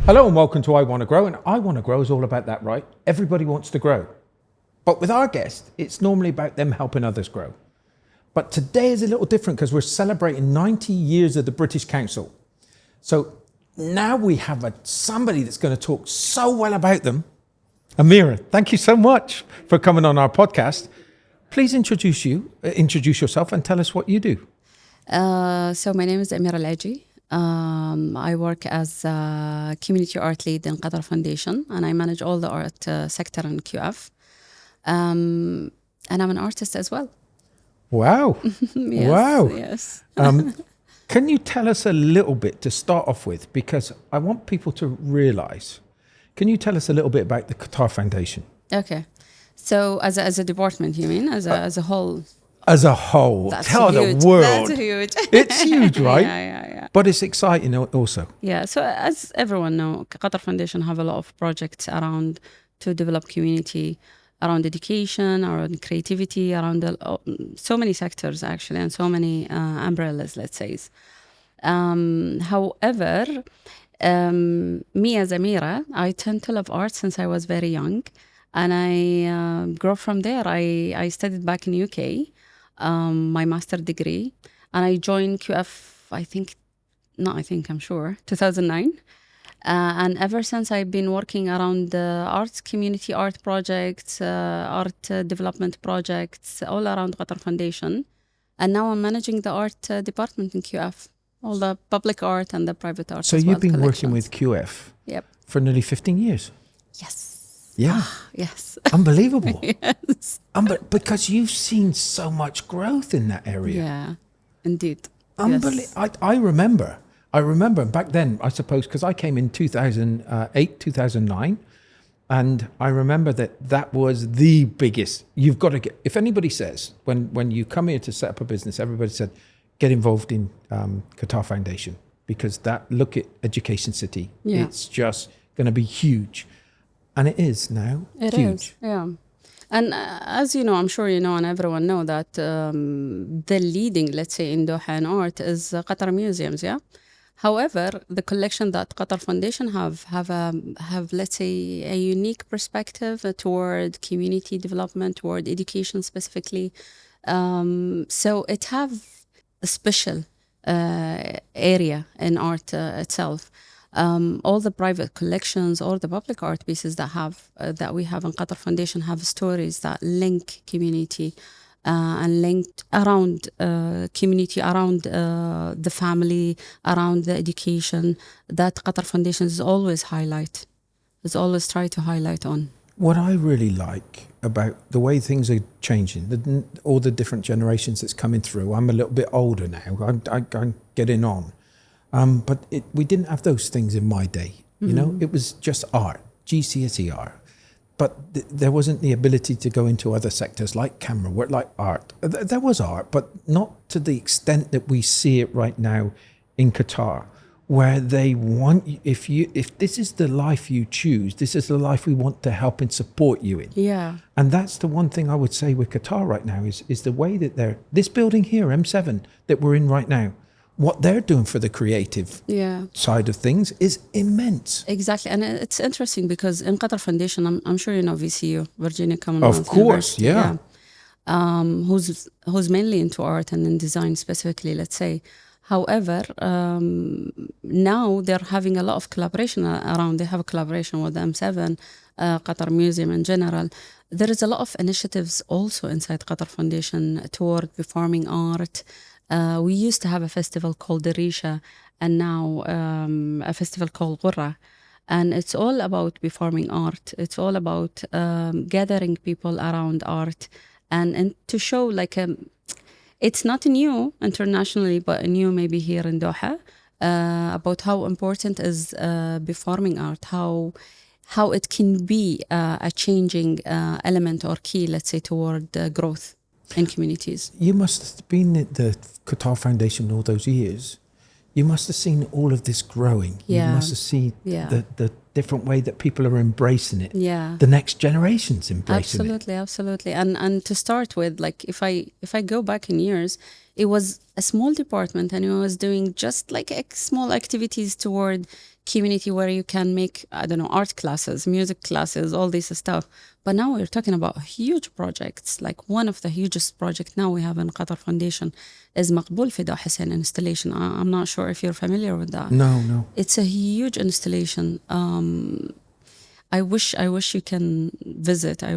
Hello and welcome to I Want to Grow, and I Want to Grow is all about that, right? Everybody wants to grow. But with our guest, it's normally about them helping others grow. But today is a little different because we're celebrating 90 years of the British Council. So now we have somebody that's going to talk so well about them. Ameera, thank you so much for coming on our podcast. Please introduce yourself and tell us what you do. So my name is Ameera Al Aji. I work as a community art lead in Qatar Foundation, and I manage all the art sector in QF. And I'm an artist as well. Wow. Yes, wow. Yes. Can you tell us a little bit to start off with? Because I want people to realize, can you tell us a little bit about the Qatar Foundation? Okay. So as a department, you mean? As a whole? As a whole. That's tell huge. the world. That's huge. It's huge, right? Yeah. But it's exciting also. Yeah. So as everyone knows, Qatar Foundation have a lot of projects around to develop community, around education, around creativity, around so many sectors actually, and so many umbrellas, let's say. However, me as Ameera, I tend to love art since I was very young, and I grew up from there. I studied back in UK, my master degree, and I joined QF. I'm sure 2009. And ever since I've been working around arts, community art projects, art development projects, all around Qatar Foundation. And now I'm managing the art department in QF, all the public art and the private art. So you've been working with QF for nearly 15 years? Yes. Yeah. Yes. Unbelievable. Yes. Because you've seen so much growth in that area. Yeah, indeed. Yes. I remember back then, I suppose, because I came in 2008, 2009, and I remember that was the biggest. You've got to get, if anybody says, when you come here to set up a business, everybody said, get involved in Qatar Foundation, because look at Education City. Yeah. It's just going to be huge. And it is now. It huge. Is, yeah. And as you know, I'm sure you know, and everyone know that the leading, let's say, in Doha in art is Qatar Museums, yeah? However, the collection that Qatar Foundation have let's say a unique perspective toward community development, toward education specifically. So it have a special area in art itself. All the private collections, all the public art pieces that we have in Qatar Foundation have stories that link community. And linked around community, around the family, around the education, that Qatar Foundation is always try to highlight on. What I really like about the way things are changing, all the different generations that's coming through. I'm a little bit older now. I'm getting on. But we didn't have those things in my day. You know, it was just art, GCSE art. But there wasn't the ability to go into other sectors like camera work, like art. There was art, but not to the extent that we see it right now in Qatar, where they want you, if this is the life you choose, this is the life we want to help and support you in. Yeah. And that's the one thing I would say with Qatar right now is the way that this building here, M7, that we're in right now, what they're doing for the creative side of things is immense. Exactly. And it's interesting because in Qatar Foundation, I'm sure you know VCU, Virginia Commonwealth Of course, University, who's mainly into art and in design specifically, let's say. However, now they're having a lot of collaboration around. They have a collaboration with the M7, Qatar Museum in general. There is a lot of initiatives also inside Qatar Foundation toward performing art. We used to have a festival called Risha, and now a festival called Ghurra. And it's all about performing art. It's all about gathering people around art and to show it's not new internationally, but new maybe here in Doha, about how important is performing art, how it can be a changing element or key, let's say, toward growth in communities. You must have been at the Qatar Foundation all those years. You must have seen all of this growing. Yeah. You must have seen the different way that people are embracing it. Yeah. The next generation's embracing it. Absolutely. And to start with, if I go back in years, it was a small department and it was doing just like small activities toward community where you can make, I don't know, art classes, music classes, all this stuff. But now we're talking about huge projects. Like one of the hugest projects now we have in Qatar Foundation is Maqbool Fida Hussein installation. I'm not sure if you're familiar with that. No. It's a huge installation. I wish you can visit. I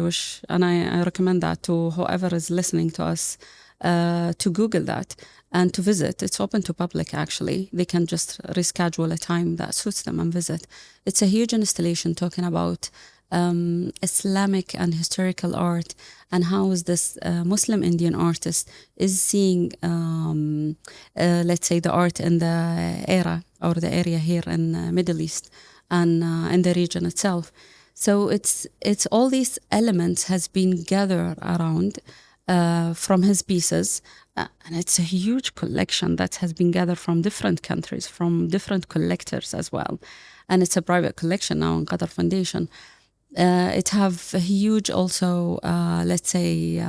recommend that to whoever is listening to us, to Google that and to visit. It's open to public, actually. They can just reschedule a time that suits them and visit. It's a huge installation talking about Islamic and historical art, and how is this Muslim Indian artist is seeing, let's say, the art in the era or the area here in the Middle East and in the region itself. So it's all these elements has been gathered around from his pieces, and it's a huge collection that has been gathered from different countries, from different collectors as well. And it's a private collection now in Qatar Foundation. It have a huge also, let's say,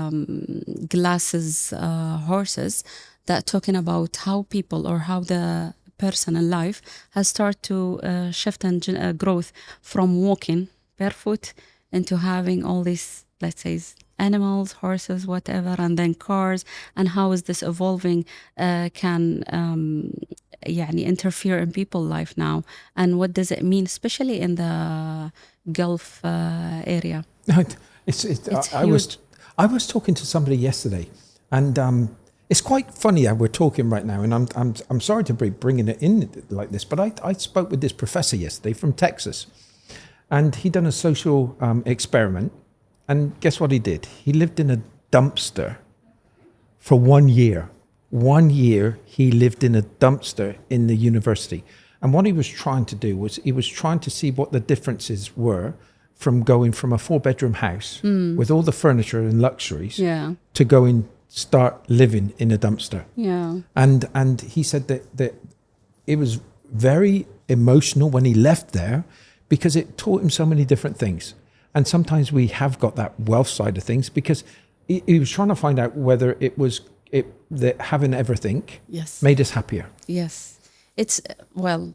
glasses, horses that talking about how people or how the person in life has started to shift and growth from walking barefoot into having all these, let's say, animals, horses, whatever, and then cars, and how is this evolving can interfere in people's life now, and what does it mean, especially in the Gulf area. I was talking to somebody yesterday, and it's quite funny how we're talking right now, and I'm sorry to be bringing it in like this, but I spoke with this professor yesterday from Texas, and he done a social experiment, and guess what he did? He lived in a dumpster for 1 year. 1 year he lived in a dumpster in the university. And what he was trying to do was he was trying to see what the differences were from going from a 4-bedroom house with all the furniture and luxuries to go and start living in a dumpster. Yeah. And he said that it was very emotional when he left there, because it taught him so many different things. And sometimes we have got that wealth side of things, because he was trying to find out whether it was that having everything made us happier. Yes. It's, well,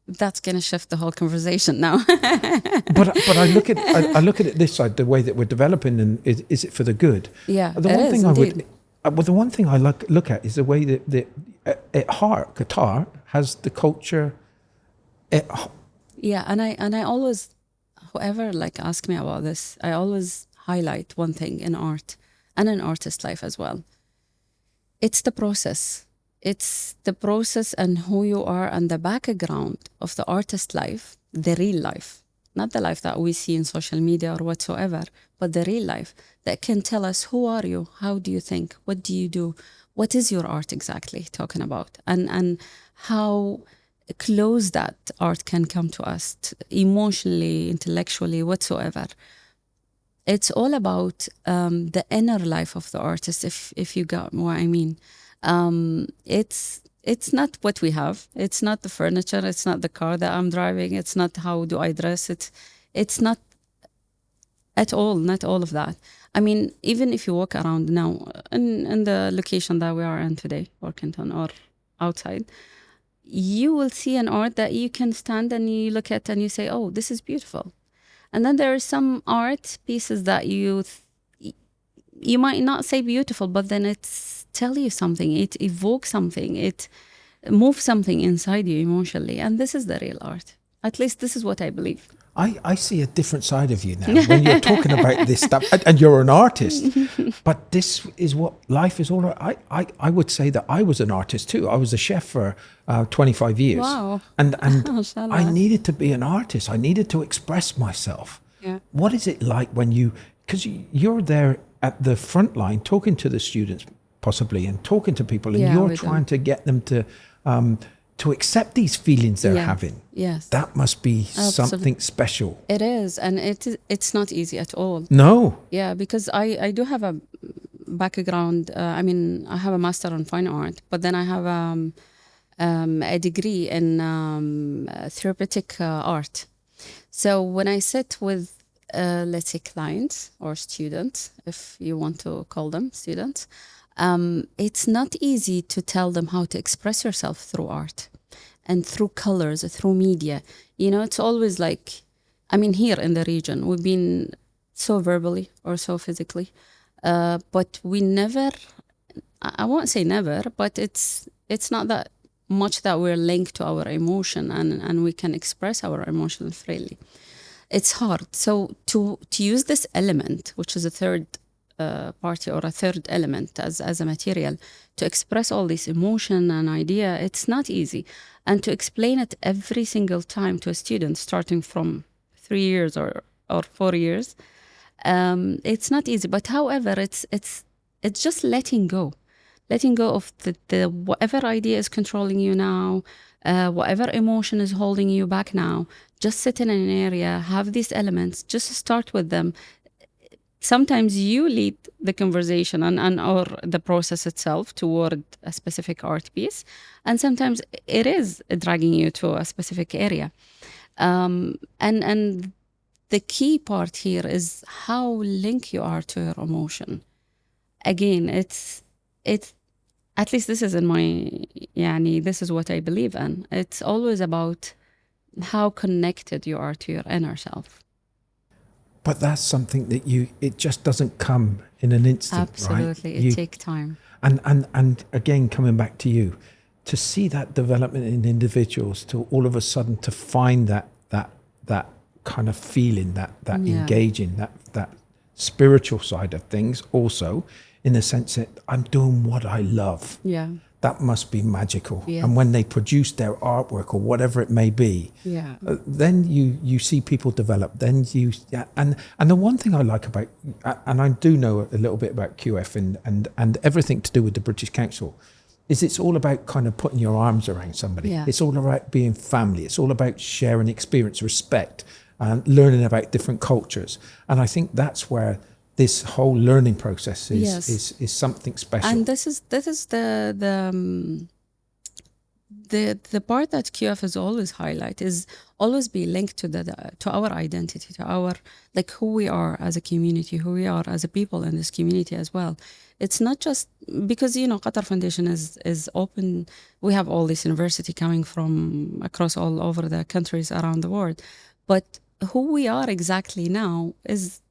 that's going to shift the whole conversation now. but I look at it this side, the way that we're developing, and is it for the good? Yeah, the one thing the one thing I look at is the way that at heart Qatar has the culture. Yeah, and I always, whoever like ask me about this, I always highlight one thing in art and in artist life as well. It's the process. It's the process and who you are and the background of the artist life, the real life, not the life that we see in social media or whatsoever, but the real life that can tell us who are you, how do you think, what do you do, what is your art exactly talking about, and how close that art can come to us emotionally, intellectually, whatsoever. It's all about the inner life of the artist, if you got what I mean. It's not what we have. It's not the furniture. It's not the car that I'm driving. It's not how do I dress. It's not at all, not all of that. I mean, even if you walk around now in the location that we are in today, Workington or outside, you will see an art that you can stand and you look at and you say, oh, this is beautiful. And then there are some art pieces that you might not say beautiful, but then it's tell you something. It evokes something. It moves something inside you emotionally. And this is the real art. At least this is what I believe. I see a different side of you now when you're talking about this stuff, and you're an artist. But this is what life is all about. I would say that I was an artist too. I was a chef for 25 years. Wow. And I needed to be an artist. I needed to express myself. Yeah. What is it like when because you're there at the front line talking to the students possibly and talking to people, and you're trying to get them to accept these feelings they're having. Yes. That must be something special. It is. And it's not easy at all. No. Yeah, because I do have a background. I mean, I have a master in fine art, but then I have a degree in therapeutic art. So when I sit with, let's say, clients or students, if you want to call them students, it's not easy to tell them how to express yourself through art. and through colors, through media. You know, it's always like, I mean, here in the region, we've been so verbally or so physically, but we never, I won't say never, but it's not that much that we're linked to our emotion and we can express our emotion freely. It's hard. So to use this element, which is a third party or a third element as a material, to express all this emotion and idea, it's not easy. And to explain it every single time to a student, starting from 3 years or 4 years, it's not easy. But however, it's just letting go of the whatever idea is controlling you now, whatever emotion is holding you back now. Just sit in an area, have these elements, just start with them. Sometimes you lead the conversation and or the process itself toward a specific art piece, and sometimes it is dragging you to a specific area. And the key part here is how linked you are to your emotion. Again, it's at least this is in my, this is what I believe in. It's always about how connected you are to your inner self. But that's something that it just doesn't come in an instant. Absolutely, right? It takes time. And again, coming back to you, to see that development in individuals, to all of a sudden to find that kind of feeling, that engaging, that spiritual side of things also, in the sense that I'm doing what I love. Yeah. That must be magical. Yes. And when they produce their artwork or whatever it may be, then you see people develop. Then and the one thing I like about, and I do know a little bit about QF and everything to do with the British Council, is it's all about kind of putting your arms around somebody. Yeah. It's all about being family. It's all about sharing experience, respect, and learning about different cultures. And I think that's where this whole learning process is something special. And this is the part that QF is always highlight, is always be linked to our identity, to our, like, who we are as a community, who we are as a people in this community as well. It's not just because, Qatar Foundation is open. We have all this university coming from across all over the countries around the world, but who we are exactly now is,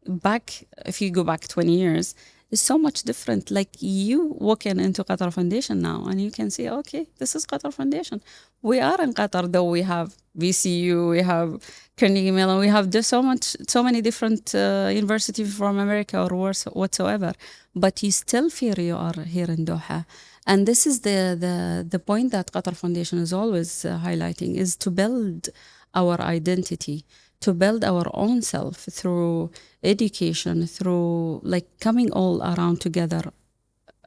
back, if you go back 20 years, is so much different. Like, you walk into Qatar Foundation now and you can see, okay, this is Qatar Foundation. We are in Qatar, though we have VCU, we have Carnegie Mellon, we have just so many different universities from America or whatsoever, but you still feel you are here in Doha. And this is the point that Qatar Foundation is always highlighting, is to build our identity, to build our own self through education, through like coming all around together,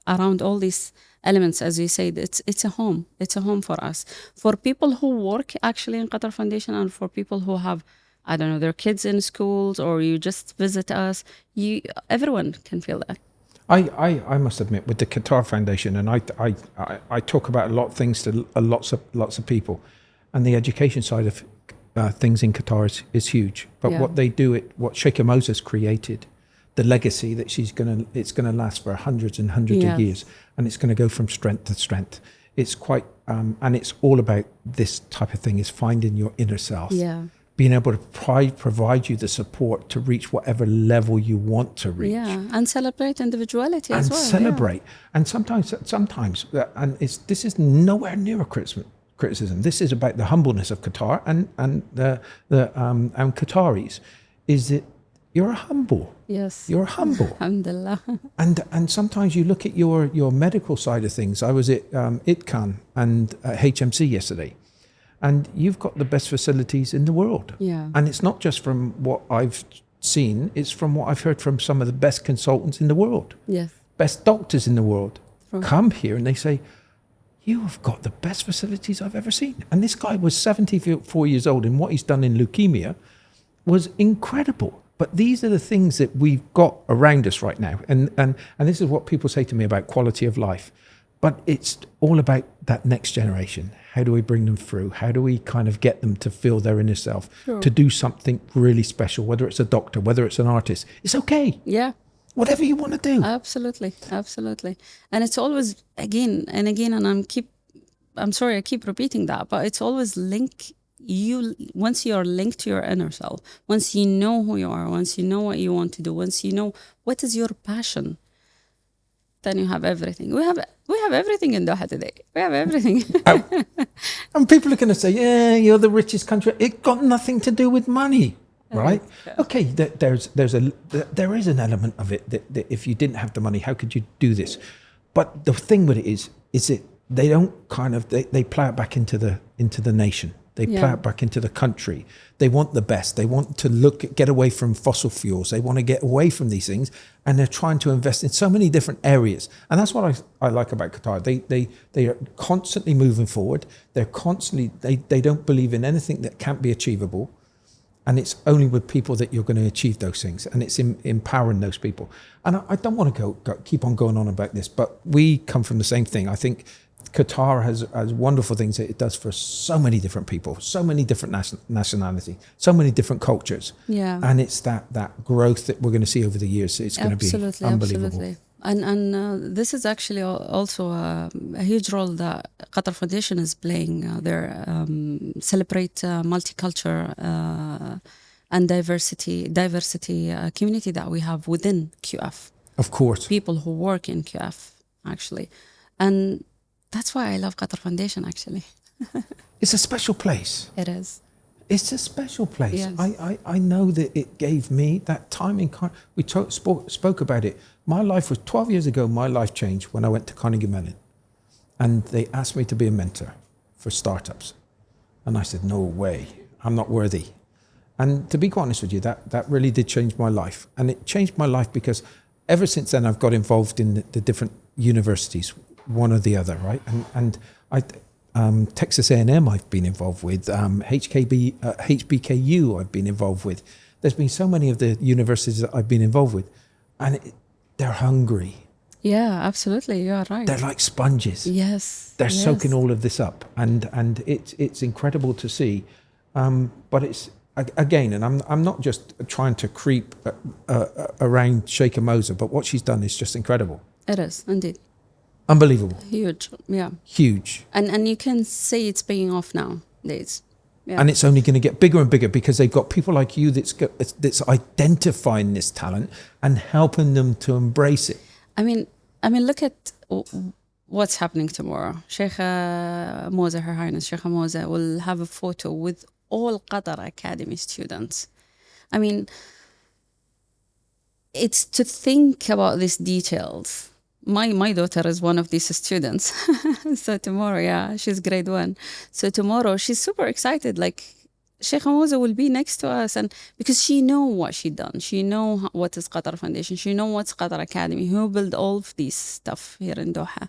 around all these elements. As you said, it's a home. It's a home for us, for people who work actually in Qatar Foundation, and for people who have, I don't know, their kids in schools, or you just visit us. Everyone can feel that. I must admit, with the Qatar Foundation, and I talk about a lot of things to lots of people, and the education side of things in Qatar is huge. But what they do, what Sheikha Moses created, the legacy that it's gonna last for hundreds and hundreds of years, and it's gonna go from strength to strength. It's quite, and it's all about this type of thing, is finding your inner self. Yeah. Being able to provide you the support to reach whatever level you want to reach. Yeah, and celebrate individuality as well. And celebrate. And sometimes, and this is nowhere near a criticism. This is about the humbleness of Qatar and Qataris, is that you're humble. Yes. You're humble. Alhamdulillah. And sometimes you look at your medical side of things. I was at ITCAN and HMC yesterday, and you've got the best facilities in the world. Yeah. And it's not just from what I've seen, it's from what I've heard from some of the best consultants in the world. Yes. Best doctors in the world come here and they say, you have got the best facilities I've ever seen. And this guy was 74 years old, and what he's done in leukemia was incredible. But these are the things that we've got around us right now. And this is what people say to me about quality of life. But it's all about that next generation. How do we bring them through? How do we kind of get them to feel their inner self, to do something really special, whether it's a doctor, whether it's an artist? It's okay. Yeah. Whatever you want to do. Absolutely. And it's always again and I'm keep I'm sorry, I keep repeating that, but it's always once you're linked to your inner self, once you know who you are, once you know what you want to do, once you know what is your passion, then you have everything. We have everything in Doha today. We have everything. And people are going to say, yeah, you're the richest country. It got nothing to do with money, right? Yeah. Okay, there is an element of it that if you didn't have the money, how could you do this? But the thing with it is that they don't they plow it back into the nation. They plow it back into the country. They want the best. They want to get away from fossil fuels. They want to get away from these things, and they're trying to invest in so many different areas. And that's what I like about Qatar. They are constantly moving forward. They're constantly they don't believe in anything that can't be achievable, and it's only with people that you're going to achieve those things. And it's empowering those people. And I don't want to keep on going on about this, but we come from the same thing. I think Qatar has wonderful things that it does for so many different people, so many different nationalities, so many different cultures. Yeah. And it's that growth that we're going to see over the years. It's going to be unbelievable. Absolutely. And this is actually also a huge role that Qatar Foundation is playing. They celebrate multicultural and diversity community that we have within QF. Of course. People who work in QF, actually. And that's why I love Qatar Foundation, actually. It's a special place. It is. It's a special place. Yes. I know that it gave me that time in we spoke about it. My life was 12 years ago. My life changed when I went to Carnegie Mellon, and they asked me to be a mentor for startups, and I said, no way, I'm not worthy. And to be quite honest with you, that really did change my life, and it changed my life because ever since then I've got involved in the different universities, one or the other, right? And I. Texas A&M I've been involved with, HBKU I've been involved with. There's been so many of the universities that I've been involved with, and they're hungry. Yeah, absolutely, you are right. They're like sponges. Yes. They're soaking all of this up, and it's incredible to see. But it's, again, and I'm not just trying to creep around Sheikha Moza, but what she's done is just incredible. It is, indeed. Unbelievable. Huge, yeah. Huge. And you can say it's paying off nowadays. Yeah. And it's only going to get bigger and bigger because they've got people like you that's identifying this talent and helping them to embrace it. I mean, look at what's happening tomorrow. Sheikha Moza, Her Highness Sheikha Moza, will have a photo with all Qatar Academy students. I mean, it's to think about these details. My daughter is one of these students. So tomorrow, she's grade 1. So tomorrow she's super excited. Like, Sheikha Moza will be next to us, and because she know what she done. She know what is Qatar Foundation. She know what's Qatar Academy, who build all of this stuff here in Doha.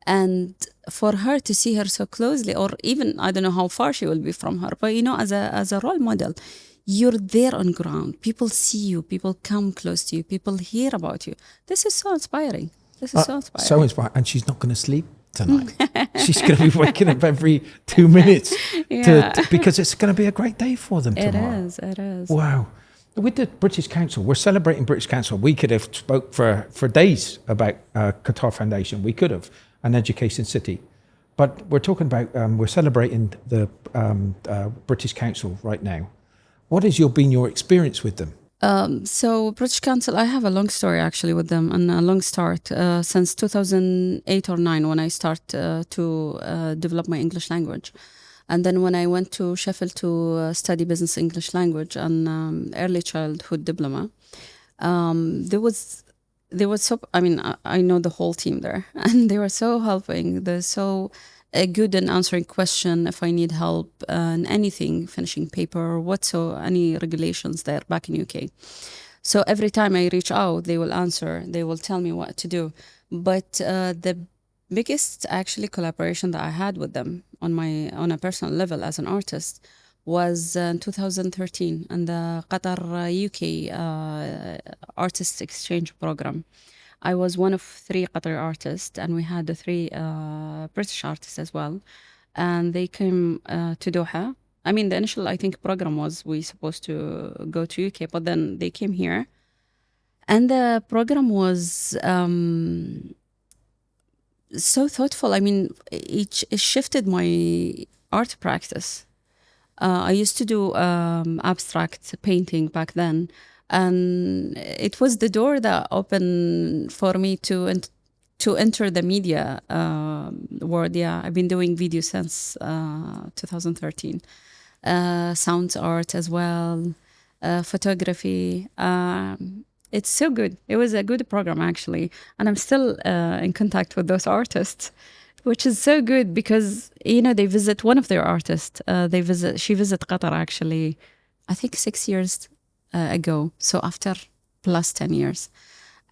And for her to see her so closely, or even, I don't know how far she will be from her, but as a role model, you're there on ground. People see you, people come close to you, people hear about you. This is so inspiring. This is so inspiring. So inspiring. And she's not going to sleep tonight. She's going to be waking up every 2 minutes because it's going to be a great day for them tomorrow. It is. Wow. With the British Council, we're celebrating British Council. We could have spoke for days about Qatar Foundation. We could have, an education city. But we're talking about, we're celebrating the British Council right now. What has been your experience with them? So British Council, I have a long story actually with them, and a long start since 2008 or 9 when I start to develop my English language. And then when I went to Sheffield to study business English language and early childhood diploma, they were so, I know the whole team there, and they were so helping. They're so good in answering question if I need help in anything, finishing paper, any regulations there back in UK. So every time I reach out, they will answer, they will tell me what to do. But the biggest actually collaboration that I had with them on a personal level as an artist was in 2013 in the Qatar UK Artist Exchange Program. I was one of 3 Qatari artists, and we had the 3 British artists as well. And they came to Doha. I mean, the initial, I think, program was we supposed to go to UK, but then they came here. And the program was so thoughtful. I mean, it shifted my art practice. I used to do abstract painting back then, and it was the door that opened for me to enter the media world. Yeah, I've been doing video since 2013. Sound art as well, photography. It's so good. It was a good program actually, and I'm still in contact with those artists, which is so good because they visit one of their artists. She visit Qatar actually, I think 6 years ago. So after plus 10 years,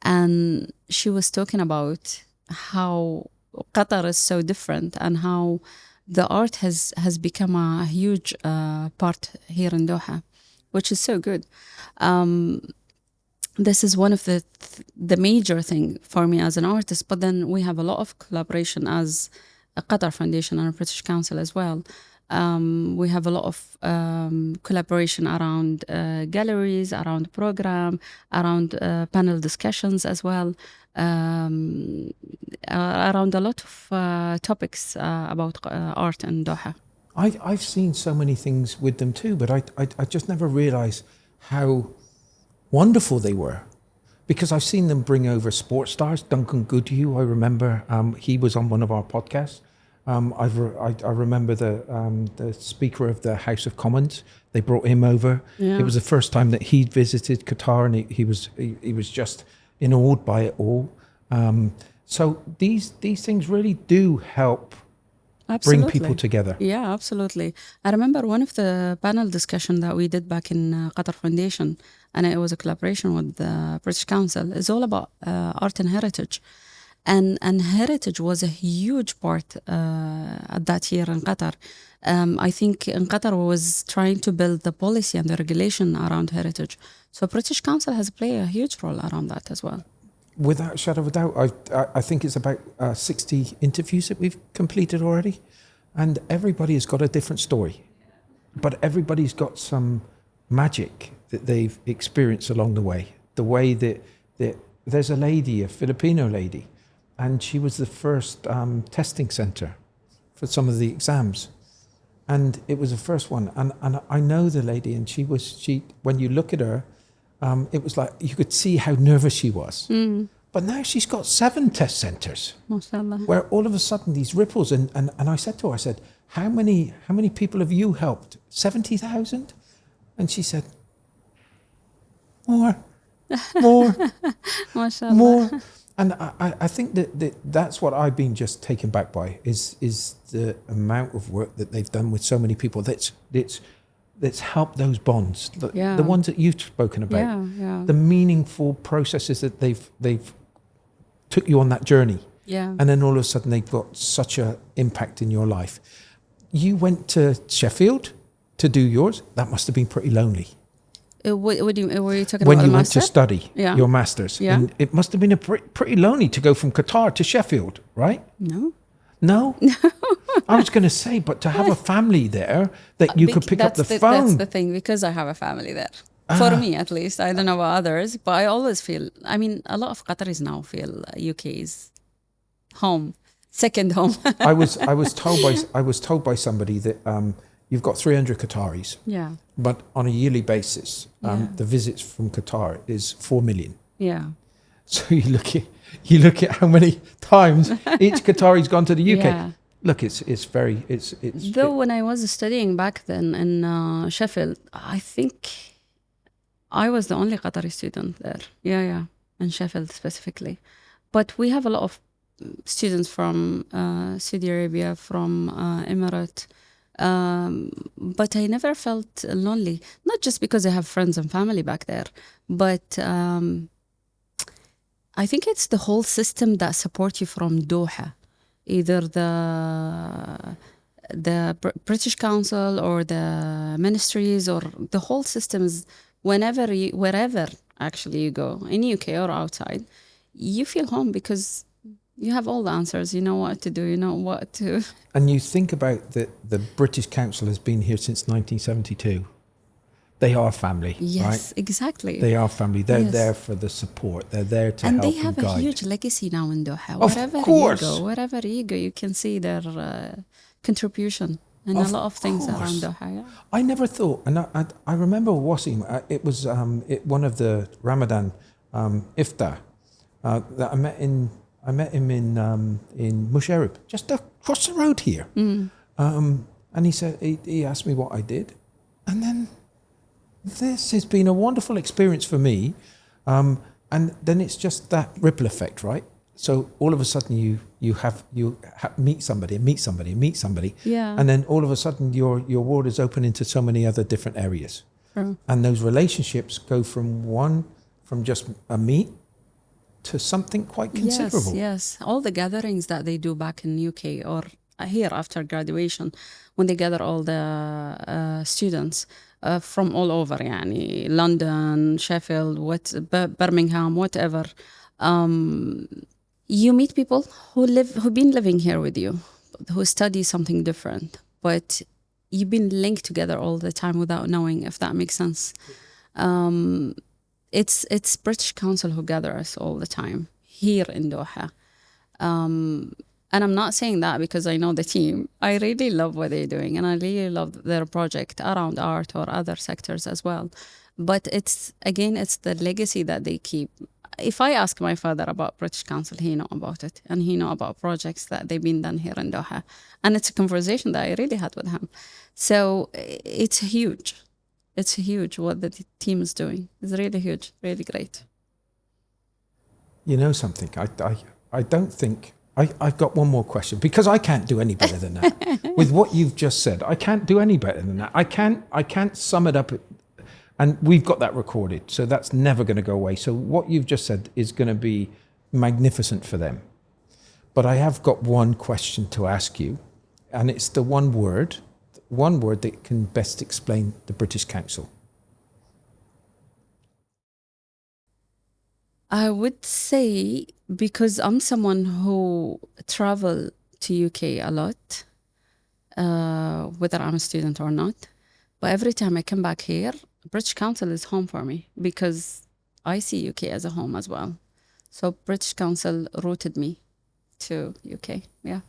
and she was talking about how Qatar is so different and how the art has become a huge part here in Doha, which is so good. This is one of the major thing for me as an artist. But then we have a lot of collaboration as a Qatar Foundation and a British Council as well. We have a lot of collaboration around galleries, around program, around panel discussions as well, around a lot of topics about art in Doha. I've seen so many things with them too, but I just never realised how wonderful they were, because I've seen them bring over sports stars. Duncan Goodhue, I remember, he was on one of our podcasts. I remember the Speaker of the House of Commons. They brought him over. Yeah. It was the first time that he'd visited Qatar, and he was just awed by it all. So these things really do help bring people together. Yeah, absolutely. I remember one of the panel discussion that we did back in Qatar Foundation, and it was a collaboration with the British Council. It's all about art and heritage. And heritage was a huge part at that year in Qatar. I think in Qatar was trying to build the policy and the regulation around heritage. So British Council has played a huge role around that as well. Without a shadow of a doubt, I think it's about 60 interviews that we've completed already, and everybody has got a different story, but everybody's got some magic that they've experienced along the way. The way that there's a lady, a Filipino lady, and she was the first testing center for some of the exams, and it was the first one. And I know the lady, and she when you look at her, it was like you could see how nervous she was. But now she's got 7 test centers, MashaAllah. where all of a sudden these ripples. And I said to her, I said, how many people have you helped? 70,000? And she said, more, MashaAllah. more. And I think that's what I've been just taken back by is the amount of work that they've done with so many people. That's helped those bonds, the ones that you've spoken about, the meaningful processes that they've took you on that journey. Yeah. And then all of a sudden they've got such an impact in your life. You went to Sheffield to do yours. That must have been pretty lonely. Were you talking When about you the went to master? study your master's. Yeah. And it must have been pretty lonely to go from Qatar to Sheffield, right? No. No? I was going to say, but to have a family there that you could pick up the phone. That's the thing, because I have a family there. For me, at least. I don't know about others, but I always feel, I mean, a lot of Qataris now feel UK is home, second home. I was told by somebody that you've got 300 Qataris, Yeah. but on a yearly basis, the visits from Qatar is 4 million. Yeah. So you look at how many times each Qatari's gone to the UK. Yeah. Look, it's Though when I was studying back then in Sheffield, I think I was the only Qatari student there. Yeah, in Sheffield specifically. But we have a lot of students from Saudi Arabia, from Emirates. But I never felt lonely. Not just because I have friends and family back there, but I think it's the whole system that supports you from Doha. Either the British Council or the ministries or the whole system is wherever actually you go, in UK or outside, you feel home because you have all the answers. You know what to do. You know what to. And you think about the British Council has been here since 1972. They are family, Yes, right? exactly. They are family. They're Yes. there for the support. They're there to And help they have and a guide. huge legacy now in Doha. Of course. Wherever you go, you can see their contribution in a Of lot of things around course. Doha. Yeah. I never thought, and I remember Wasim, it was one of the Ramadan iftar that I met him in Musharraf, just across the road here. And he said, he asked me what I did. And then this has been a wonderful experience for me. And then it's just that ripple effect, right? So all of a sudden you meet somebody and meet somebody and meet somebody. Yeah. And then all of a sudden your world is open into so many other different areas. True. And those relationships go from just a meet to something quite considerable. Yes. All the gatherings that they do back in UK or here after graduation, when they gather all the students from all over, يعني, London, Sheffield, Birmingham, whatever. You meet people who've been living here with you, who study something different, but you've been linked together all the time without knowing, if that makes sense. It's British Council who gather us all the time here in Doha. And I'm not saying that because I know the team. I really love what they're doing and I really love their project around art or other sectors as well. But it's the legacy that they keep. If I ask my father about British Council, he know about it. And he know about projects that they've been done here in Doha. And it's a conversation that I really had with him. So it's huge. It's huge what the team is doing. It's really huge, really great. You know something? I don't think... I've got one more question because I can't do any better than that. With what you've just said, I can't do any better than that. I can't sum it up, and we've got that recorded, so that's never going to go away. So what you've just said is going to be magnificent for them. But I have got one question to ask you, and it's the one word that can best explain the British Council. I would say, because I'm someone who travel to UK a lot, whether I'm a student or not, but every time I come back here, British Council is home for me because I see UK as a home as well. So British Council rooted me to UK, yeah.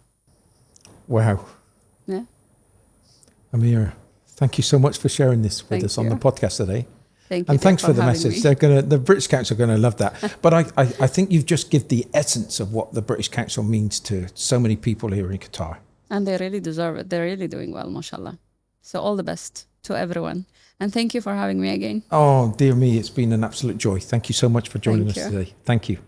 Wow. Yeah. Ameera, thank you so much for sharing this with Thank us on you. the podcast today. Thank you. And thanks for the having message. me. The British Council are going to love that. But I think you've just given the essence of what the British Council means to so many people here in Qatar. And they really deserve it. They're really doing well, mashallah. So all the best to everyone. And thank you for having me again. Oh, dear me, it's been an absolute joy. Thank you so much for joining us today. Thank you.